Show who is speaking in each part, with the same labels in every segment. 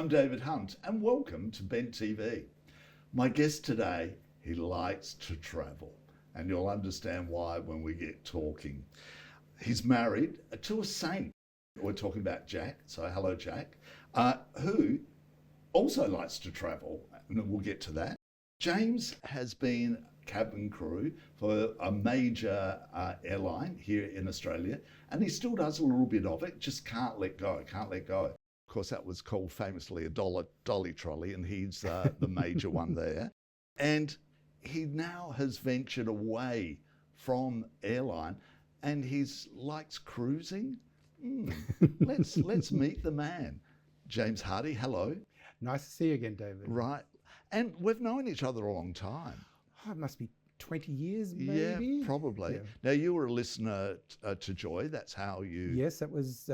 Speaker 1: I'm David Hunt and welcome to Bent TV. My guest today, he likes to travel and you'll understand why when we get talking. He's married to a saint. We're talking about Jack, so hello Jack, who also likes to travel, and we'll get to that. James has been cabin crew for a major airline here in Australia, and he still does a little bit of it, just can't let go. Of course, that was called famously a dolly trolley, and he's the major one there. And he now has ventured away from airline, and he likes cruising. Let's meet the man. James Hardy, hello.
Speaker 2: Nice to see you again, David.
Speaker 1: Right. And we've known each other a long time.
Speaker 2: Oh, it must be 20 years, maybe?
Speaker 1: Yeah, probably. Yeah. Now, you were a listener to Joy. That's how you...
Speaker 2: Yes, that was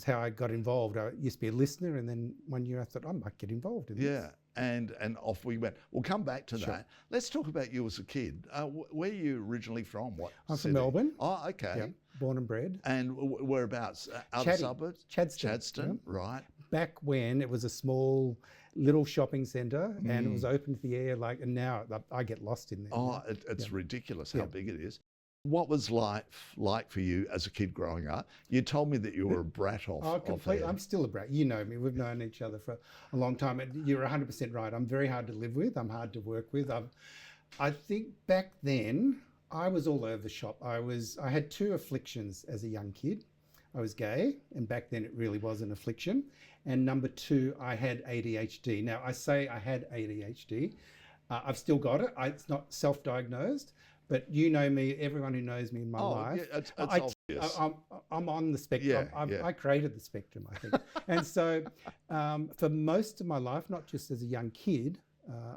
Speaker 2: how I got involved. I used to be a listener, and then one year I thought, I might get involved in this.
Speaker 1: Yeah, and off we went. We'll come back to that. Let's talk about you as a kid. Where are you originally from? What
Speaker 2: I'm
Speaker 1: city?
Speaker 2: from Melbourne.
Speaker 1: Oh, okay.
Speaker 2: Yeah, born and bred.
Speaker 1: And whereabouts? Outer suburbs?
Speaker 2: Chadstone.
Speaker 1: Yeah. Right.
Speaker 2: Back when it was a small little shopping centre and it was open to the air, and now I get lost in there.
Speaker 1: Oh, it's ridiculous how big it is. What was life like for you as a kid growing up? You told me that you were a brat off.
Speaker 2: Completely. I'm still a brat. You know me. We've known each other for a long time. And you're 100% right. I'm very hard to live with. I'm hard to work with. I think back then I was all over the shop. I had two afflictions as a young kid. I was gay, and back then it really was an affliction. And number two, I had ADHD. Now, I say I had ADHD. I've still got it. It's not self-diagnosed, but you know me, everyone who knows me in my life.
Speaker 1: Yeah, it's obvious.
Speaker 2: I'm on the spectrum.
Speaker 1: Yeah,
Speaker 2: I created the spectrum, I think. And so for most of my life, not just as a young kid,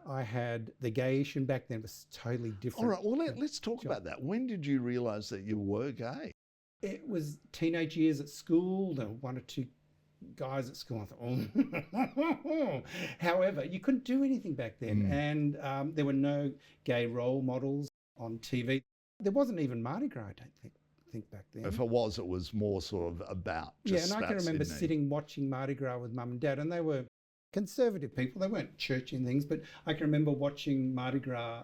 Speaker 2: I had the gayation. Back then. It was totally different.
Speaker 1: All right, well, let's talk about that. When did you realise that you were gay?
Speaker 2: It was teenage years at school. There were one or two guys at school. I thought, oh. However, you couldn't do anything back then. And there were no gay role models on TV. There wasn't even Mardi Gras, I don't think back then.
Speaker 1: If it was more sort of about just
Speaker 2: and I can remember sitting watching Mardi Gras with mum and dad, and they were conservative people. They weren't churchy and things, but I can remember watching Mardi Gras.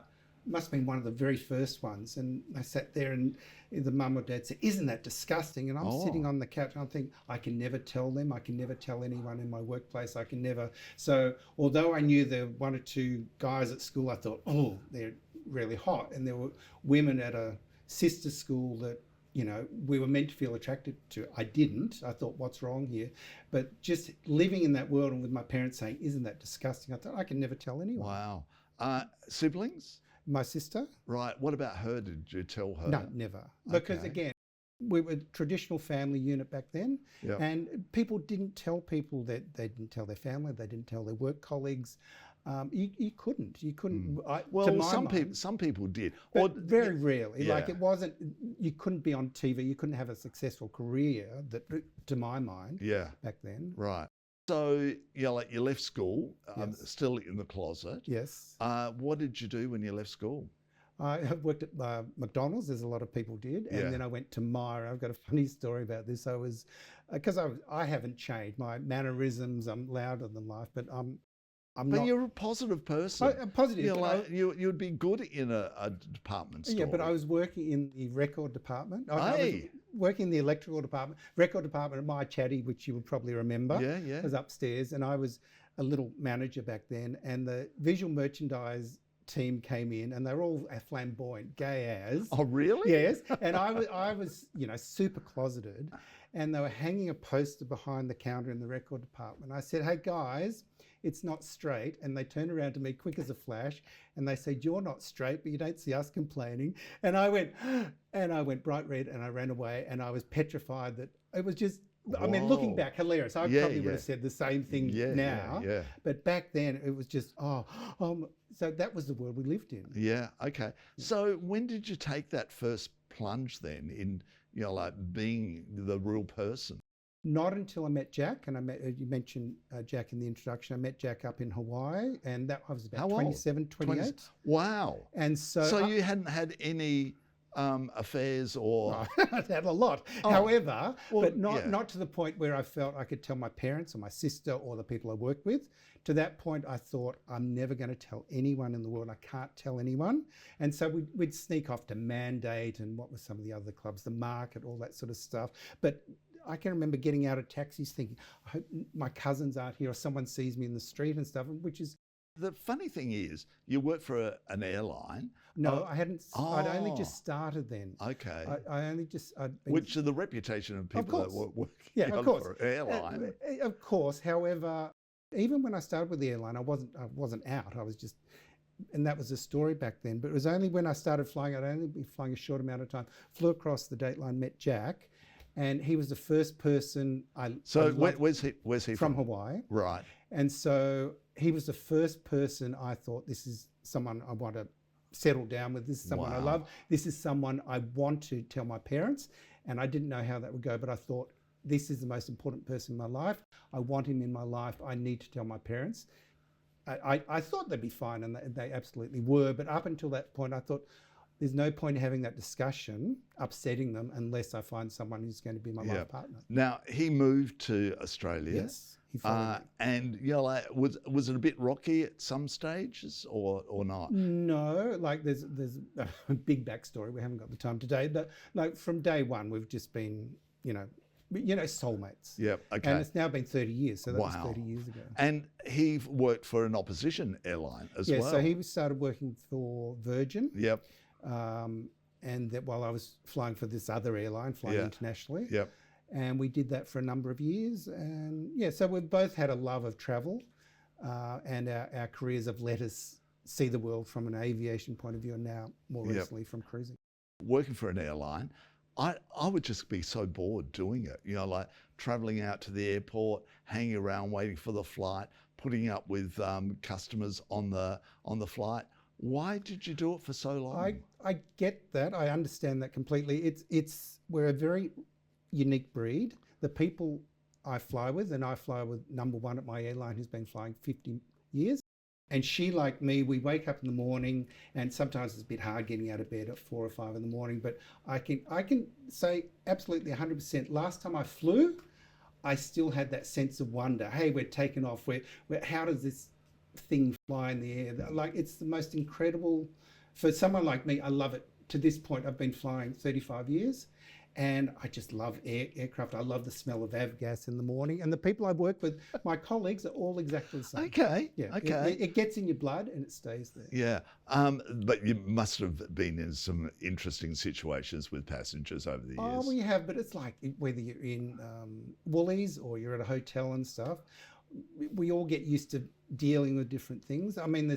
Speaker 2: Must have been one of the very first ones, and I sat there and the mum or dad said, "Isn't that disgusting?" And I'm sitting on the couch and I'm thinking, I can never tell them, I can never tell anyone in my workplace, I can never. So although I knew there were one or two guys at school, I thought, oh, they're really hot. And there were women at a sister school that, you know, we were meant to feel attracted to. I didn't. I thought, what's wrong here? But just living in that world and with my parents saying, isn't that disgusting? I thought, I can never tell anyone.
Speaker 1: Wow. Siblings?
Speaker 2: My sister.
Speaker 1: Right. What about her? Did you tell her?
Speaker 2: No, never. Because again, we were a traditional family unit back then, and people didn't tell people that they didn't tell their family, they didn't tell their work colleagues. You couldn't.
Speaker 1: Some people did,
Speaker 2: or very rarely. Like it wasn't. You couldn't be on TV. You couldn't have a successful career. That, to my mind, back then.
Speaker 1: Right. So you left school, still in the closet.
Speaker 2: Yes.
Speaker 1: What did you do when you left school?
Speaker 2: I worked at McDonald's, as a lot of people did, and then I went to Myer. I've got a funny story about this. Because I haven't changed. My mannerisms, I'm louder than life, but I'm not.
Speaker 1: But you're a positive person.
Speaker 2: I'm positive.
Speaker 1: You'd be good in a department store.
Speaker 2: Yeah, but I was working in the record department. I was working in the electrical department, record department at My Chatty, which you would probably remember.
Speaker 1: Yeah.
Speaker 2: Was upstairs, and I was a little manager back then. And the visual merchandise team came in, and they were all flamboyant, gay as.
Speaker 1: Oh, really?
Speaker 2: Yes. And I was, super closeted, and they were hanging a poster behind the counter in the record department. I said, "Hey guys, it's not straight." And they turned around to me quick as a flash, and they said, "You're not straight, but you don't see us complaining." And I went bright red, and I ran away, and I was petrified that it was just. I mean, looking back, hilarious. I probably would have said the same thing now. Yeah. But back then, it was just, so that was the world we lived in.
Speaker 1: Yeah, okay. So when did you take that first plunge then in, being the real person?
Speaker 2: Not until I met Jack, and you mentioned Jack in the introduction. I met Jack up in Hawaii, and I was about 27, 28.
Speaker 1: Wow.
Speaker 2: And so
Speaker 1: you hadn't had any affairs or?
Speaker 2: I had a lot.
Speaker 1: Oh,
Speaker 2: However,
Speaker 1: well,
Speaker 2: but not
Speaker 1: yeah.
Speaker 2: not to the point where I felt I could tell my parents or my sister or the people I work with. To that point, I thought, I'm never going to tell anyone in the world. I can't tell anyone. And so we'd sneak off to Mandate and what were some of the other clubs, the Market, all that sort of stuff. But I can remember getting out of taxis thinking, I hope my cousins aren't here or someone sees me in the street and stuff, which is,
Speaker 1: The funny thing is, you work for an airline.
Speaker 2: no, I hadn't, I'd only
Speaker 1: Oh,
Speaker 2: just started then.
Speaker 1: okay.
Speaker 2: I only just, I'd been,
Speaker 1: Which are the reputation of people that
Speaker 2: course.
Speaker 1: were working
Speaker 2: Yeah, of
Speaker 1: on
Speaker 2: course.
Speaker 1: for an airline.
Speaker 2: Of course. However, even when I started with the airline, I wasn't out. I was just, and that was a story back then. But it was only when I started flying, I'd only been flying a short amount of time, flew across the Dateline, met Jack, and he was the first person I
Speaker 1: So
Speaker 2: loved
Speaker 1: where's he
Speaker 2: from Hawaii.
Speaker 1: Right.
Speaker 2: And so he was the first person I thought, this is someone I want to settle down with. This is someone I
Speaker 1: Wow.
Speaker 2: love. This is someone I want to tell my parents. And I didn't know how that would go, but I thought, this is the most important person in my life. I want him in my life. I need to tell my parents. I thought they'd be fine, and they absolutely were. But up until that point, I thought, there's no point in having that discussion, upsetting them, unless I find someone who's going to be my
Speaker 1: Yeah.
Speaker 2: life partner.
Speaker 1: Now he moved to Australia.
Speaker 2: Yes, he followed me.
Speaker 1: And like, was it a bit rocky at some stages or not?
Speaker 2: No, like there's a big backstory. We haven't got the time today, but like from day one, we've just been, soulmates.
Speaker 1: Yep. Okay.
Speaker 2: And it's now been 30 years, so that was
Speaker 1: Wow.
Speaker 2: 30 years ago.
Speaker 1: And he worked for an opposition airline as
Speaker 2: Yeah,
Speaker 1: well.
Speaker 2: so he started working for Virgin,
Speaker 1: Yep.
Speaker 2: and that while I was flying for this other airline, flying
Speaker 1: Yeah.
Speaker 2: internationally.
Speaker 1: Yep.
Speaker 2: And we did that for a number of years. And yeah, so we've both had a love of travel, and our careers have let us see the world from an aviation point of view, and now more
Speaker 1: Yep.
Speaker 2: recently from cruising.
Speaker 1: Working for an airline, I would just be so bored doing it. Like traveling out to the airport, hanging around waiting for the flight, putting up with customers on the flight. Why did you do it for so long?
Speaker 2: I get that. I understand that completely. We're a very unique breed. The people I fly with, and I fly with number one at my airline who's been flying 50 years. And she, like me, we wake up in the morning, and sometimes it's a bit hard getting out of bed at 4 or 5 in the morning, but I can say absolutely 100%. Last time I flew, I still had that sense of wonder. Hey, we're taking off. How does this thing fly in the air? Like, it's the most incredible. For someone like me, I love it. To this point, I've been flying 35 years. And I just love aircraft. I love the smell of avgas in the morning. And the people I work with, my colleagues, are all exactly the same.
Speaker 1: Okay.
Speaker 2: Yeah.
Speaker 1: Okay.
Speaker 2: It gets in your blood and it stays there.
Speaker 1: Yeah. But you must have been in some interesting situations with passengers over the years.
Speaker 2: Oh, we have, but it's like whether you're in Woolies or you're at a hotel and stuff, we all get used to dealing with different things. I mean,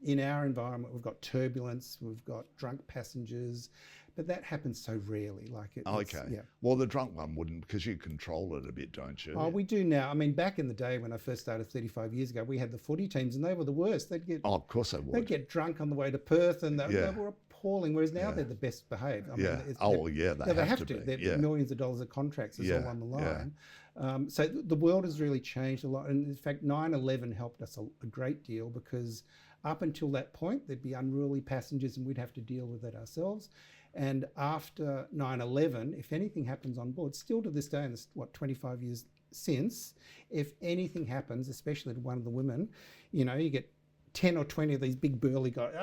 Speaker 2: in our environment, we've got turbulence, we've got drunk passengers, but that happens so rarely.
Speaker 1: Okay.
Speaker 2: Yeah.
Speaker 1: Well, the drunk one wouldn't, because you control it a bit, don't you?
Speaker 2: Oh, we do now. I mean, back in the day when I first started 35 years ago, we had the footy teams, and they were the worst.
Speaker 1: Oh, of course they would.
Speaker 2: They'd get drunk on the way to Perth, and they were appalling. Whereas now
Speaker 1: Yeah.
Speaker 2: they're the best behaved. I
Speaker 1: Yeah. They have to be.
Speaker 2: They're
Speaker 1: Yeah.
Speaker 2: millions of dollars of contracts is all on the
Speaker 1: Yeah.
Speaker 2: line. So the world has really changed a lot. And in fact, 9/11 helped us a great deal, because up until that point, there'd be unruly passengers and we'd have to deal with it ourselves. And after 9/11, if anything happens on board, still to this day, and it's 25 years since, if anything happens, especially to one of the women, you get 10 or 20 of these big burly guys,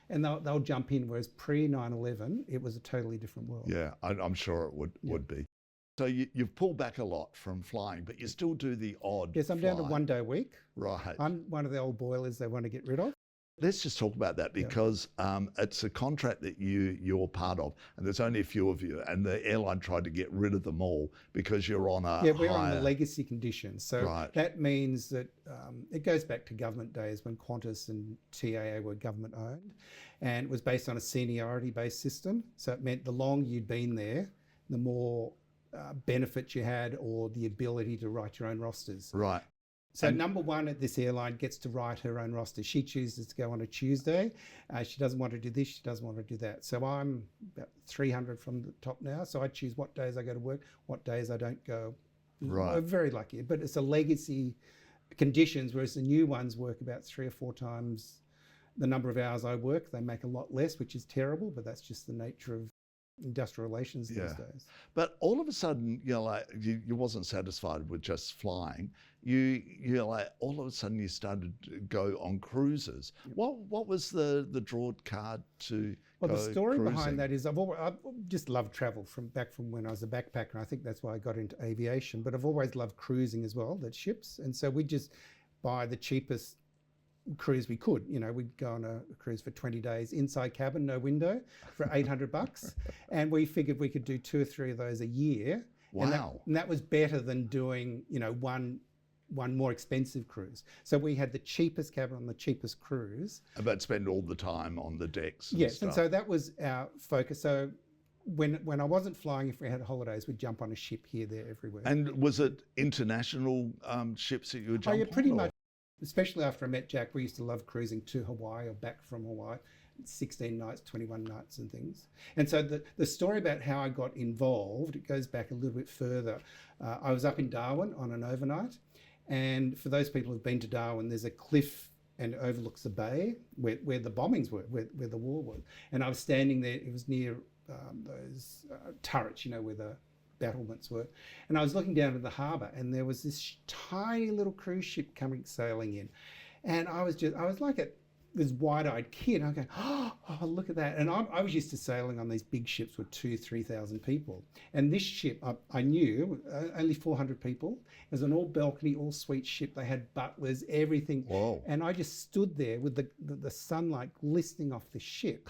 Speaker 2: and they'll jump in. Whereas pre 9/11, it was a totally different world.
Speaker 1: Yeah, I'm sure it would be. So you've pulled back a lot from flying, but you still do the odd.
Speaker 2: Yes, I'm down to
Speaker 1: fly.
Speaker 2: 1 day a week.
Speaker 1: Right.
Speaker 2: I'm one of the old boilers they want to get rid of.
Speaker 1: Let's just talk about that, because it's a contract that you're part of, and there's only a few of you, and the airline tried to get rid of them all because you're on a
Speaker 2: we're on the legacy conditions. So
Speaker 1: Right.
Speaker 2: that means that it goes back to government days when Qantas and TAA were government owned, and it was based on a seniority based system. So it meant the longer you'd been there, the more benefits you had, or the ability to write your own rosters.
Speaker 1: Right.
Speaker 2: So number one at this airline gets to write her own roster. She chooses to go on a Tuesday. She doesn't want to do this. She doesn't want to do that. So I'm about 300 from the top now. So I choose what days I go to work, what days I don't go.
Speaker 1: Right.
Speaker 2: We're very lucky. But it's a legacy conditions, whereas the new ones work about 3 or 4 times the number of hours I work. They make a lot less, which is terrible, but that's just the nature of industrial relations these
Speaker 1: Yeah.
Speaker 2: days.
Speaker 1: But all of a sudden, like you wasn't satisfied with just flying. You're like all of a sudden you started to go on cruises.
Speaker 2: Yep.
Speaker 1: What was the draw card to
Speaker 2: Well,
Speaker 1: go
Speaker 2: the story
Speaker 1: cruising?
Speaker 2: behind that is I've just loved travel from when I was a backpacker. I think that's why I got into aviation. But I've always loved cruising as well, that ships. And so we just buy the cheapest cruise we could. We'd go on a cruise for 20 days, inside cabin, no window, for $800. And we figured we could do 2 or 3 of those a year.
Speaker 1: Wow.
Speaker 2: And that was better than doing, one more expensive cruise. So we had the cheapest cabin on the cheapest cruise.
Speaker 1: But spend all the time on the decks.
Speaker 2: Yes,
Speaker 1: stuff.
Speaker 2: and so that was our focus. So when I wasn't flying, if we had holidays, we'd jump on a ship here, there, everywhere.
Speaker 1: And was it international ships that you would jump on?
Speaker 2: Pretty much. Especially after I met Jack, we used to love cruising to Hawaii or back from Hawaii, 16 nights, 21 nights and things. And so the story about how I got involved, it goes back a little bit further. I was up in Darwin on an overnight. And for those people who've been to Darwin, there's a cliff and it overlooks the bay where the bombings were, where the war was. And I was standing there, it was near those turrets, where the battlements were. And I was looking down at the harbour and there was this tiny little cruise ship sailing in. And I was like this wide-eyed kid. I go, oh, look at that. And I was used to sailing on these big ships with 2,000-3,000 people. And this ship, I knew, only 400 people. It was an all-balcony, all-suite ship. They had butlers, everything.
Speaker 1: Whoa.
Speaker 2: And I just stood there with the sunlight glistening off the ship.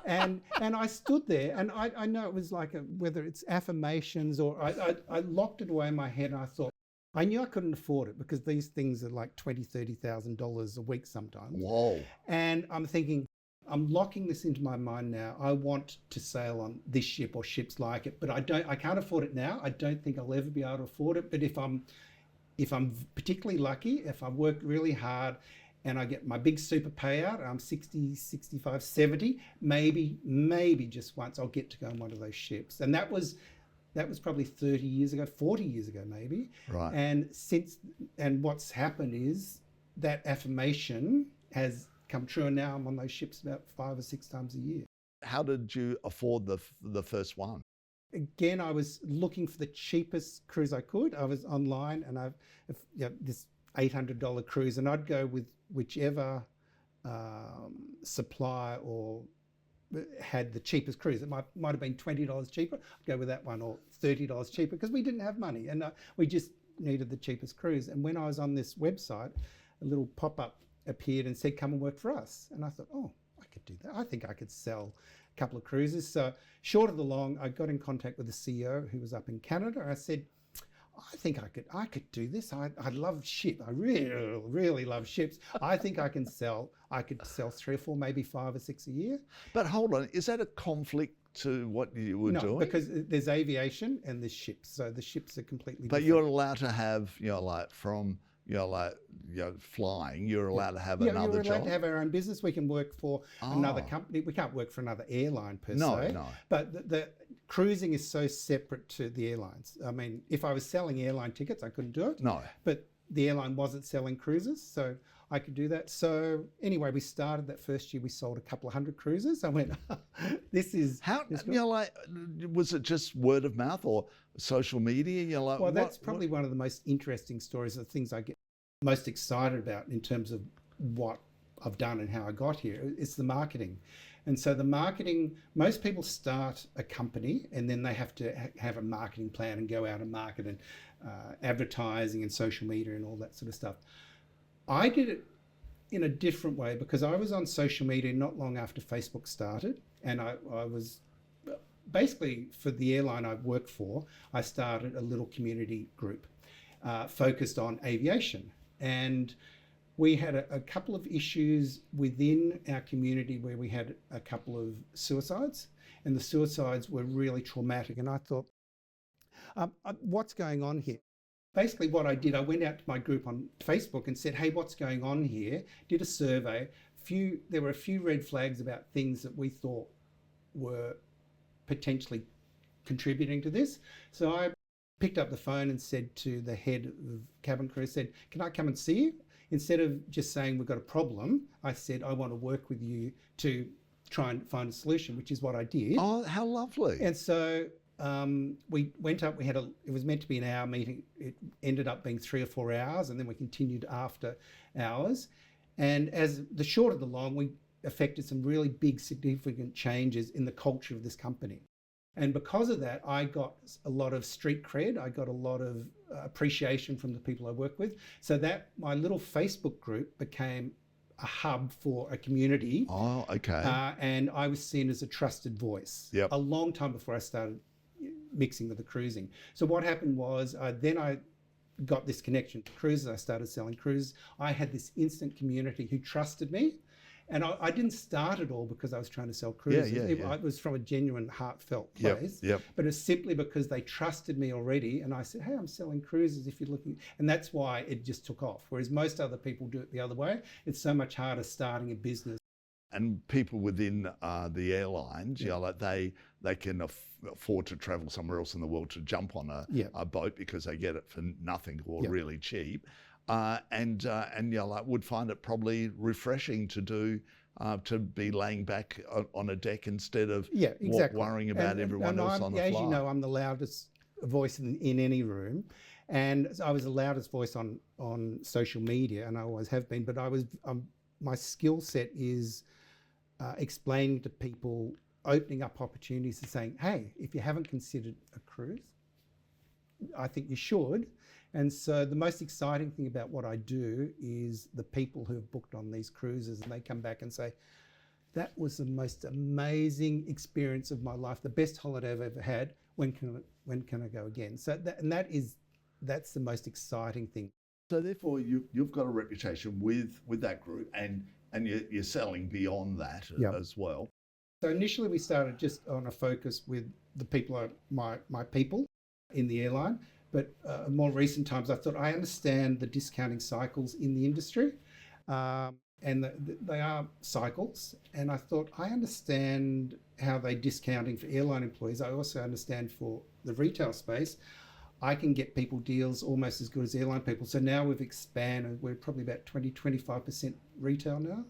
Speaker 2: and I stood there, and I know it was like whether it's affirmations or I locked it away in my head, and I thought, I knew I couldn't afford it because these things are like $20,000-$30,000 a week sometimes.
Speaker 1: Whoa.
Speaker 2: And I'm thinking, I'm locking this into my mind now. I want to sail on this ship or ships like it, but I can't afford it now. I don't think I'll ever be able to afford it. But if I'm particularly lucky, if I work really hard and I get my big super payout, I'm 60, 65, 70, maybe just once I'll get to go on one of those ships. And that was probably 30 years ago, 40 years ago, maybe.
Speaker 1: Right.
Speaker 2: And what's happened is that affirmation has come true. And now I'm on those ships about 5 or 6 times a year.
Speaker 1: How did you afford the first one?
Speaker 2: Again, I was looking for the cheapest cruise I could. I was online and this $800 cruise, and I'd go with whichever supplier or had the cheapest cruise. It might have been $20 cheaper. I'd go with that one, or $30 cheaper, because we didn't have money and we just needed the cheapest cruise. And when I was on this website, a little pop-up appeared and said, come and work for us. And I thought, oh, I could do that. I think I could sell a couple of cruises. So short of the long, I got in contact with the CEO who was up in Canada. I said, I think I could do this. I love ship. I really love ships. I think I could sell 3 or 4, maybe 5 or 6 a year.
Speaker 1: But hold on, is that a conflict to what you were doing?
Speaker 2: No, because there's aviation and there's ships. So the ships are completely different.
Speaker 1: But you're allowed to have, flying, you're allowed to have another
Speaker 2: you're allowed
Speaker 1: job?
Speaker 2: to have our own business. We can work for another company. We can't work for another airline per se.
Speaker 1: No.
Speaker 2: But the cruising is so separate to the airlines. I mean, if I was selling airline tickets, I couldn't do it.
Speaker 1: No.
Speaker 2: But the airline wasn't selling cruises, so I could do that. So anyway, we started that first year. We sold a couple of 100 cruises. I went, this is
Speaker 1: How, was it just word of mouth or social media?
Speaker 2: Well, that's probably one of the most interesting stories, the things I get most excited about in terms of what I've done and how I got here. It's the marketing. And so the marketing, most people start a company and then they have to have a marketing plan and go out and market and advertising and social media and all that sort of stuff. I did it in a different way because I was on social media not long after Facebook started, and I was basically, for the airline I worked for, I started a little community group focused on aviation. And we had a couple of issues within our community where we had a couple of suicides, and the suicides were really traumatic. And I thought, what's going on here? Basically what I did, I went out to my group on Facebook and said, hey, what's going on here? Did a survey. There were a few red flags about things that we thought were potentially contributing to this. So I picked up the phone and said to the head of cabin crew, said, can I come and see you? Instead of just saying we've got a problem, I said, I want to work with you to try and find a solution, which is what I did.
Speaker 1: Oh, how lovely.
Speaker 2: And so we went up, it was meant to be an hour meeting. It ended up being 3 or 4 hours, and then we continued after hours. And as the short of the long, we affected some really big, significant changes in the culture of this company. And because of that, I got a lot of street cred. I got a lot of appreciation from the people I work with. So that my little Facebook group became a hub for a community.
Speaker 1: Oh, okay.
Speaker 2: And I was seen as a trusted voice a long time before I started mixing with the cruising. So what happened was then I got this connection to cruises. I started selling cruises. I had this instant community who trusted me. And I didn't start it all because I was trying to sell cruises. It was from a genuine, heartfelt place. But it's simply because they trusted me already. And I said, hey, I'm selling cruises if you're looking. And that's why it just took off. Whereas most other people do it the other way. It's so much harder starting a business.
Speaker 1: And people within the airlines, like they can afford to travel somewhere else in the world to jump on a boat because they get it for nothing or really cheap. And like would find it probably refreshing to do to be laying back on a deck instead of worrying about everyone else on the flight.
Speaker 2: As you know, I'm the loudest voice in any room, and I was the loudest voice on social media, and I always have been. But my skill set is explaining to people, opening up opportunities, and saying, hey, if you haven't considered a cruise, I think you should. And so the most exciting thing about what I do is the people who have booked on these cruises, and they come back and say, that was the most amazing experience of my life, the best holiday I've ever had. When can I go again? So that's the most exciting thing.
Speaker 1: So therefore you've got a reputation with that group, and you're selling beyond that as well.
Speaker 2: So initially we started just on a focus with the people, my people in the airline. But more recent times, I thought I understand the discounting cycles in the industry, and they are cycles. And I thought I understand how they're discounting for airline employees. I also understand for the retail space. I can get people deals almost as good as airline people. So now we've expanded. We're probably about 20-25% retail now.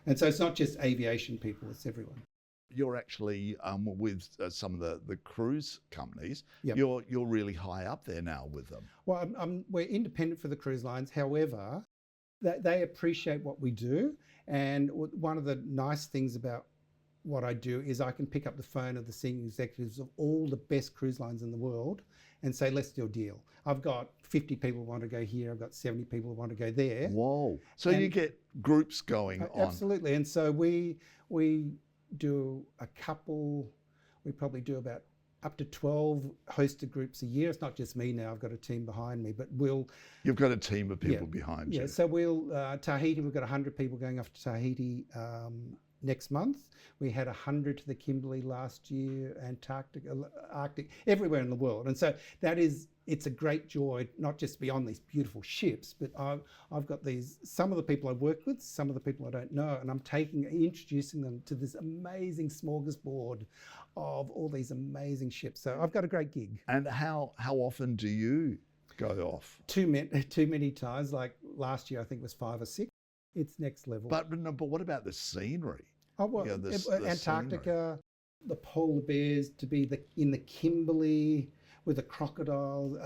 Speaker 2: And so it's not just aviation people, it's everyone.
Speaker 1: You're actually with some of the cruise companies. You're really high up there now with them.
Speaker 2: Well, we're independent for the cruise lines. However, they appreciate what we do. And one of the nice things about what I do is I can pick up the phone of the senior executives of all the best cruise lines in the world and say, let's do a deal. I've got 50 people who want to go here. I've got 70 people who want to go there.
Speaker 1: Whoa. So you get groups going on.
Speaker 2: Absolutely. And so we do we probably do about up to 12 hosted groups a year. It's not just me now, I've got a team behind me, but
Speaker 1: You've got a team of people behind you.
Speaker 2: Yeah, so Tahiti, we've got 100 people going off to Tahiti next month. We had 100 to the Kimberley last year, Antarctica, Arctic, everywhere in the world. And so it's a great joy, not just to be on these beautiful ships, but I've got some of the people I work with, some of the people I don't know, and I'm introducing them to this amazing smorgasbord of all these amazing ships. So I've got a great gig.
Speaker 1: And how often do you go off?
Speaker 2: Too many times. Like last year, I think it was 5 or 6. It's next level.
Speaker 1: But what about the scenery?
Speaker 2: Oh, well, Antarctica, the polar bears, to be in the Kimberley with the crocodile.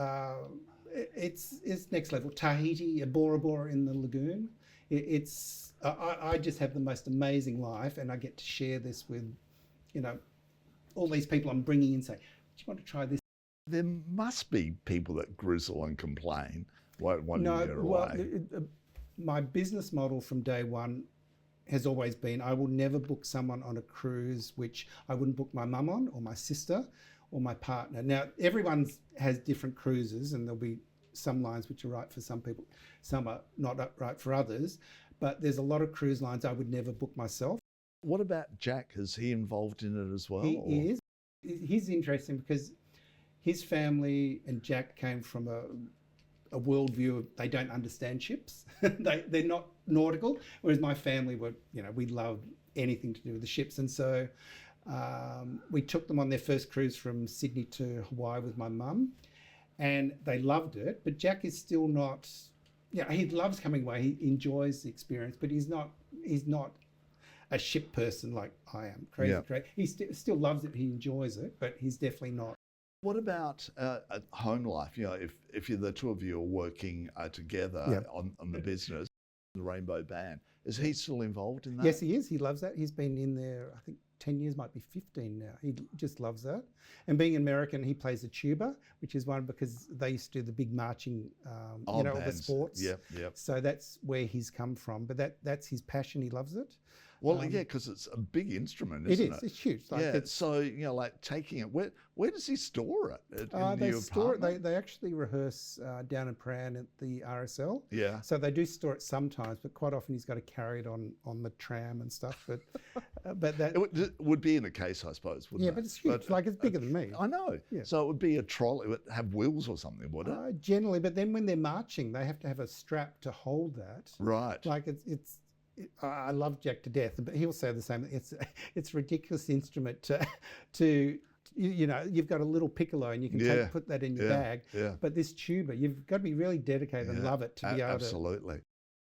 Speaker 2: It's next level. Tahiti, a Bora Bora in the lagoon. I just have the most amazing life, and I get to share this with, all these people I'm bringing in. Say, do you want to try this?
Speaker 1: There must be people that grizzle and complain. Wanting to get away.
Speaker 2: My business model from day one has always been, I will never book someone on a cruise which I wouldn't book my mum on, or my sister, or my partner. Now, everyone has different cruises, and there'll be some lines which are right for some people, some are not right for others, but there's a lot of cruise lines I would never book myself.
Speaker 1: What about Jack? Is he involved in it as well?
Speaker 2: He is. He's interesting because his family and Jack came from a worldview of they don't understand ships. They're not nautical, whereas my family were, we loved anything to do with the ships. And so we took them on their first cruise from Sydney to Hawaii with my mum, and they loved it. But Jack is still not, he loves coming away. He enjoys the experience, but he's not a ship person like I am. Crazy. He still loves it. He enjoys it, but he's definitely not.
Speaker 1: What about home life? You know, if you're the two of you are working together on the business, the Rainbow Band, is he still involved in that?
Speaker 2: Yes, he is. He loves that. He's been in there, I think, 10 years, might be 15 now. He just loves that. And being American, he plays the tuba, which is one because they used to do the big marching, the sports.
Speaker 1: Yeah.
Speaker 2: So that's where he's come from. But that's his passion. He loves it.
Speaker 1: Well, because it's a big instrument, isn't it?
Speaker 2: It's huge.
Speaker 1: So, like taking it, where does he store it?
Speaker 2: They store it. They actually rehearse down in Prahran at the RSL.
Speaker 1: Yeah.
Speaker 2: So they do store it sometimes, but quite often he's got to carry it on the tram and stuff. But that
Speaker 1: it would be in a case, I suppose, wouldn't it?
Speaker 2: Yeah, but it's huge. It's bigger than me.
Speaker 1: I know. Yeah. So it would be a trolley. It would have wheels or something, would it?
Speaker 2: Generally, but then when they're marching, they have to have a strap to hold that.
Speaker 1: Right.
Speaker 2: I love Jack to death, but he'll say the same. It's a ridiculous instrument to you've got a little piccolo and you can put that in your bag.
Speaker 1: Yeah.
Speaker 2: But this tuba, you've got to be really dedicated and love it to be able to.
Speaker 1: Absolutely.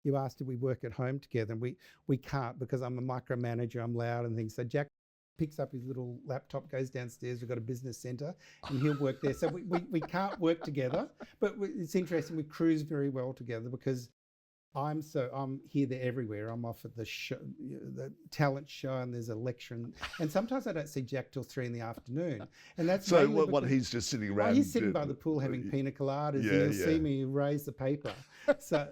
Speaker 2: You asked if we work at home together, and we can't because I'm a micromanager. I'm loud and things. So Jack picks up his little laptop, goes downstairs. We've got a business centre, and he'll work there. So we can't work together. But it's interesting. We cruise very well together because I'm here, there, everywhere. I'm off at the show, the talent show, and there's a lecture, and sometimes I don't see Jack till 3 PM, and that's
Speaker 1: so. What he's just sitting around.
Speaker 2: He's sitting by the pool having pina coladas. Yeah, and he'll see me raise the paper. So,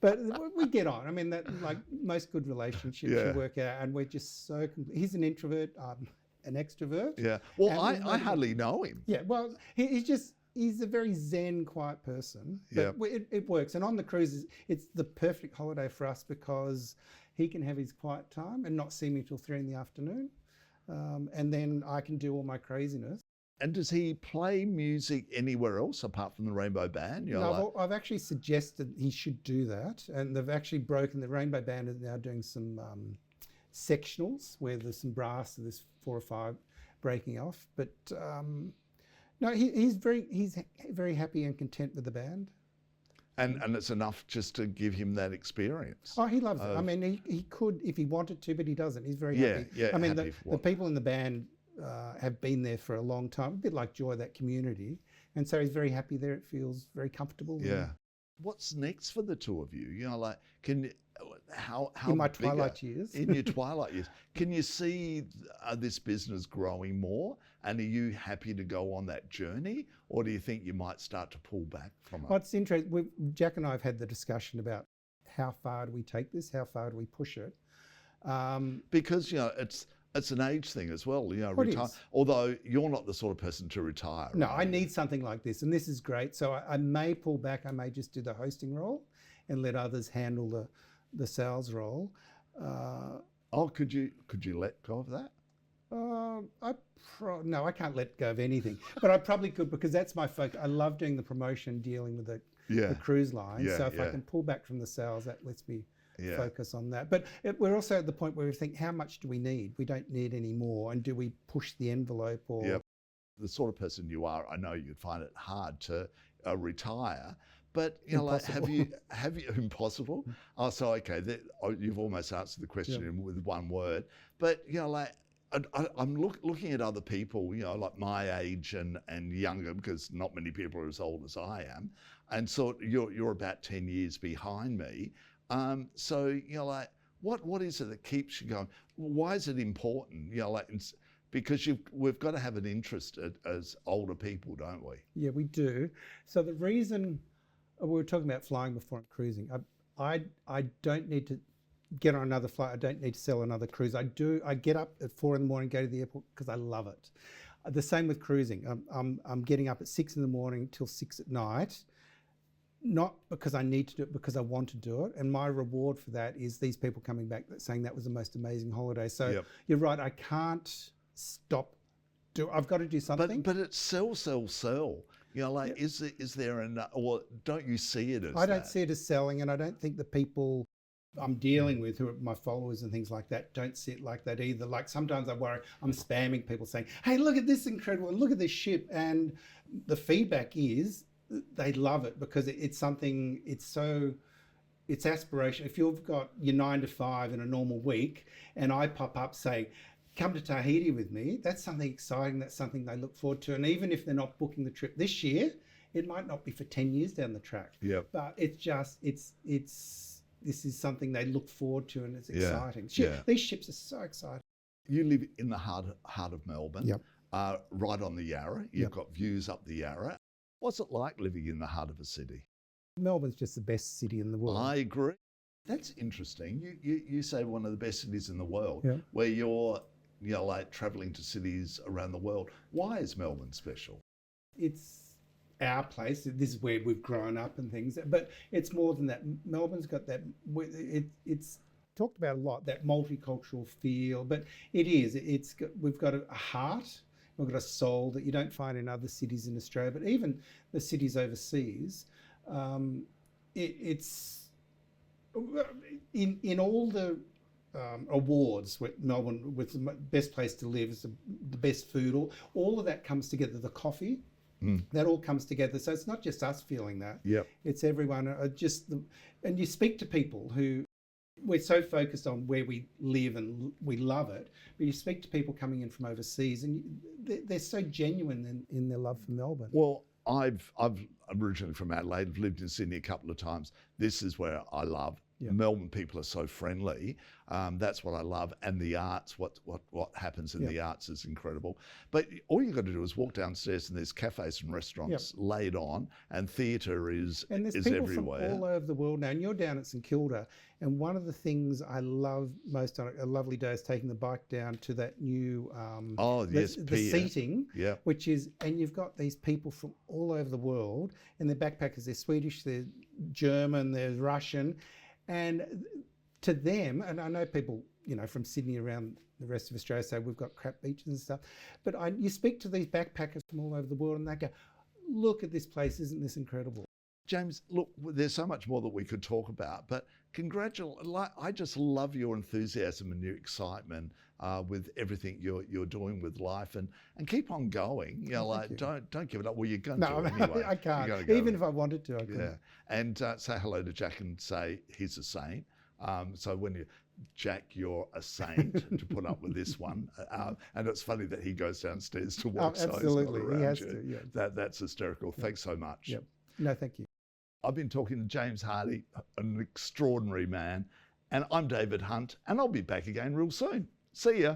Speaker 2: but we get on. I mean, that like most good relationships, you work out, and we're just so. He's an introvert. I'm an extrovert.
Speaker 1: Yeah. Well, I hardly know him.
Speaker 2: Yeah. Well, he's a very zen, quiet person, but it works. And on the cruises, it's the perfect holiday for us because he can have his quiet time and not see me till 3 PM. And then I can do all my craziness.
Speaker 1: And does he play music anywhere else apart from the Rainbow Band?
Speaker 2: No, I've actually suggested he should do that. And they've actually broken, the Rainbow Band is now doing some sectionals where there's some brass, so there's 4 or 5 breaking off. But no, he's very happy and content with the band.
Speaker 1: And it's enough just to give him that experience.
Speaker 2: Oh, he loves it. I mean, he could if he wanted to, but he doesn't. He's very happy.
Speaker 1: Yeah,
Speaker 2: I mean, the people in the band have been there for a long time, a bit like Joy, that community. And so he's very happy there. It feels very comfortable.
Speaker 1: Yeah. What's next for the two of you? How
Speaker 2: in my twilight years?
Speaker 1: In your twilight years. Can you see this business growing more? And are you happy to go on that journey? Or do you think you might start to pull back from it?
Speaker 2: Well, it's interesting. Jack and I have had the discussion about how far do we take this? How far do we push it?
Speaker 1: Because, it's an age thing as well, although you're not the sort of person to retire.
Speaker 2: No, I need something like this, and this is great. So I may pull back. I may just do the hosting role and let others handle the sales role.
Speaker 1: Could you let go of that?
Speaker 2: No, I can't let go of anything, but I probably could because that's my focus. I love doing the promotion, dealing with the cruise line. So if I can pull back from the sales, that lets me focus on that. But we're also at the point where we think, how much do we need? We don't need any more. And do we push the envelope? Or
Speaker 1: the sort of person you are, I know you'd find it hard to retire. But have you impossible? Oh, so okay, you've almost answered the question with one word. But I'm looking at other people, like my age and younger, because not many people are as old as I am, and so you're about 10 years behind me. So what is it that keeps you going? Why is it important? Because we've got to have an interest as older people, don't we?
Speaker 2: Yeah, we do. So the reason we were talking about flying before I'm cruising, I don't need to get on another flight. I don't need to sell another cruise. I get up at 4 AM, go to the airport because I love it. The same with cruising. I'm getting up at 6 AM till 6 PM, not because I need to do it, because I want to do it. And my reward for that is these people coming back saying that was the most amazing holiday. So you're right. I can't stop. I've got to do something.
Speaker 1: But it's sell. Is there or don't you see it as
Speaker 2: I don't see it as selling, and I don't think the people I'm dealing with, who are my followers and things like that, don't see it like that either. Like sometimes I worry, I'm spamming people saying, hey, look at this incredible, and look at this ship. And the feedback is they love it because it's something, it's it's aspiration. If you've got your 9 to 5 in a normal week and I pop up saying, come to Tahiti with me, that's something exciting. That's something they look forward to. And even if they're not booking the trip this year, it might not be for 10 years down the track.
Speaker 1: Yep.
Speaker 2: But this is something they look forward to, and it's
Speaker 1: Yeah.
Speaker 2: exciting.
Speaker 1: Yeah.
Speaker 2: These ships are so exciting.
Speaker 1: You live in the heart of Melbourne,
Speaker 2: Yep.
Speaker 1: right on the Yarra. You've
Speaker 2: Yep.
Speaker 1: got views up the Yarra. What's it like living in the heart of a city?
Speaker 2: Melbourne's just the best city in the world.
Speaker 1: I agree. That's interesting. You say one of the best cities in the world,
Speaker 2: Yeah.
Speaker 1: where you're like traveling to cities around the world. Why is Melbourne special?
Speaker 2: It's our place. This is where we've grown up and things. But it's more than that. Melbourne's got that. It's talked about a lot, that multicultural feel. But it is. We've got a heart. We've got a soul that you don't find in other cities in Australia. But even the cities overseas, it's in all the awards with Melbourne, with the best place to live, is the best food, all of that comes together. The coffee, that all comes together. So it's not just us feeling that.
Speaker 1: Yep.
Speaker 2: It's everyone. And you speak to people who, we're so focused on where we live and we love it, but you speak to people coming in from overseas, and they're so genuine in their love for Melbourne.
Speaker 1: Well, I've originally from Adelaide. I've lived in Sydney a couple of times. This is where I love.
Speaker 2: Yeah.
Speaker 1: Melbourne people are so friendly. That's what I love. And the arts, what happens in
Speaker 2: Yeah.
Speaker 1: the arts is incredible. But all you got to do is walk downstairs and there's cafes and restaurants laid on, and theatre is
Speaker 2: people
Speaker 1: everywhere.
Speaker 2: from all over the world now. And you're down at St Kilda, and one of the things I love most on a lovely day is taking the bike down to that new the
Speaker 1: pier.
Speaker 2: seating,
Speaker 1: Yeah.
Speaker 2: which is, and you've got these people from all over the world, and they're backpackers. They're Swedish, they're German, they're Russian. And to them, and I know people, from Sydney around the rest of Australia say we've got crap beaches and stuff, but you speak to these backpackers from all over the world and they go, look at this place, isn't this incredible?
Speaker 1: James, look, there's so much more that we could talk about, but I just love your enthusiasm and your excitement with everything you're doing with life, and keep on going. Don't give it up. Well, you're going to anyway.
Speaker 2: I can't.
Speaker 1: Go.
Speaker 2: Even if I wanted to, I couldn't.
Speaker 1: Yeah, and say hello to Jack and say he's a saint. So when Jack, you're a saint to put up with this one. And it's funny that he goes downstairs to work.
Speaker 2: Absolutely,
Speaker 1: so he's not
Speaker 2: he has
Speaker 1: you.
Speaker 2: to. Yeah.
Speaker 1: That's hysterical.
Speaker 2: Yeah.
Speaker 1: Thanks so much.
Speaker 2: Yep. No, thank you.
Speaker 1: I've been talking to James Hardy, an extraordinary man, and I'm David Hunt, and I'll be back again real soon. See ya.